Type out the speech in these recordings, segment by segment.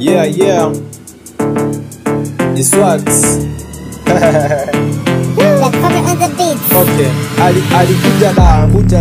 Yeah. It's Swags. Okay. Alikuja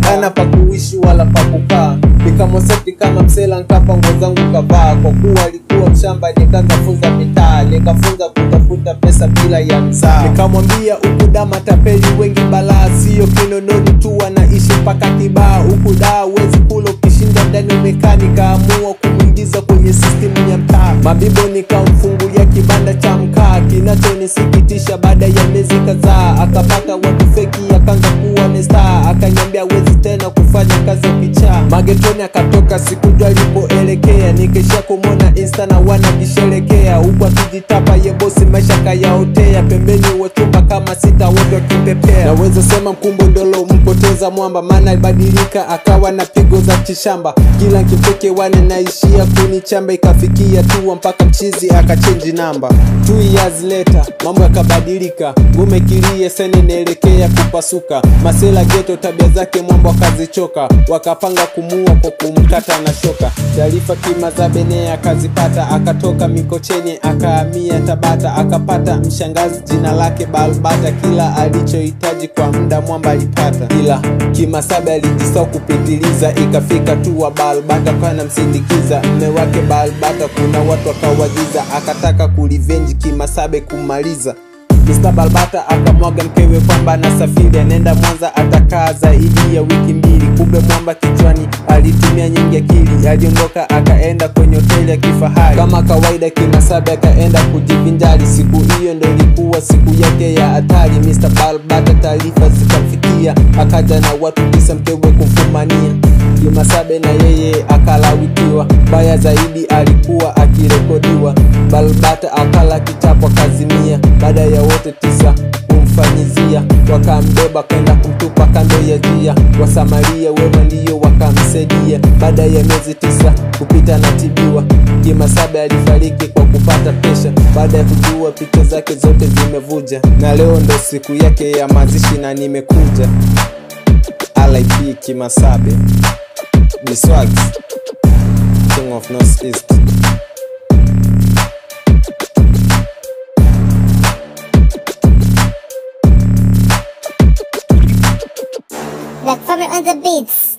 da ana pa kuishi wala pa kukaa. Nikamwaseti kama msela nkapa nguo zangu kavaa. Kwa kuwa alikuwa mshamba nikaanza funza mitaa. Nikafunza kutafuta pesa bila ya mzaa. Nikamwambia ukuda matapeli wengi balaa. Sio Kinondoni tu wanaishi mpaka Kibaa. Ukuda uwezi kula ukishinda ndani umekaa. Nikaamua kumuingiza kwenye system ya mtaa. Mabibo nikamfungulia kibanda cha mkaa. Kinachonisikitisha baada ya miezi kadhaa akapata watu feki akaanza kuwa ni star. Akaniambia wezi tena kufanya kazi ukichaa. Magetoni akatoka sikujua alipoelekea. Nikesha kumona insta na wanajisherekea. Huku akijitapa ye bosi maisha kayaotea. Pembeni wachumba kama sita wote wakipepea. Naweza sema mkumbo ndolo mpoteza mwamba. Maana ibadilika akawa na pigo za chishamba. Kila nkipeke wane naishia kunichamba. Ikafikia tuwa mpaka mchizi akachange namba. 2 years later mambo yakabadilika. Ngume kilie seni naelekea kupasuka. Masela ghetto tabia zake mwamba wakazichoka. Wakapanga kumuua kwa kumkata na shoka. Taarifa Kimazabene akazipata. Akatoka Mikocheni akahamia Tabata. Akapata mshangazi jina lake Balbata. Kila alichohitaji kwa muda mwamba alipata. Ila Kimasabe alijisahau kupitiliza. Ikafika tu wa Balbata kwa namsindikiza. Mme wake Balbata kuna watu akawagiza. Akataka kulivenji Kimasabe kumaliza. Mr. Balbata akamwaga mkewe kwamba nasafiri anaenda Mwanza atakaa zaidi ya wiki 2. Kumbe mwamba kichwani alitumia nyingi akili. Aliondoka akaenda kwenye hoteli ya kifahari. Kama kawaida Kimasabe akaenda kujivinjari. Siku hiyo ndo ilikuwa siku yake ya hatari. Mr. Balbata taarifa zikamfikia. Akaja na watu 9 mkewe kumfumania. Kimasabe na yeye akalawitiwa. Baya zaidi alikuwa akirekodiwa. Balbata akala kichapo kazimia. Baada ya wote 9 kumfanyizia. Wakambeba kwenda kumtupa kando ya njia. Wasamaria wema ndiyo wakamsaidia. Baada ya miezi 9 kupita na tibiwa. Kimasabe alifariki kwa kupata pesha. Baada ya kujua picha zake zote zimevuja. Na leo ndo siku yake ya mazishi na nimekuja. RIP Kimasabe. The Swags, King of North East. Let's on the beats.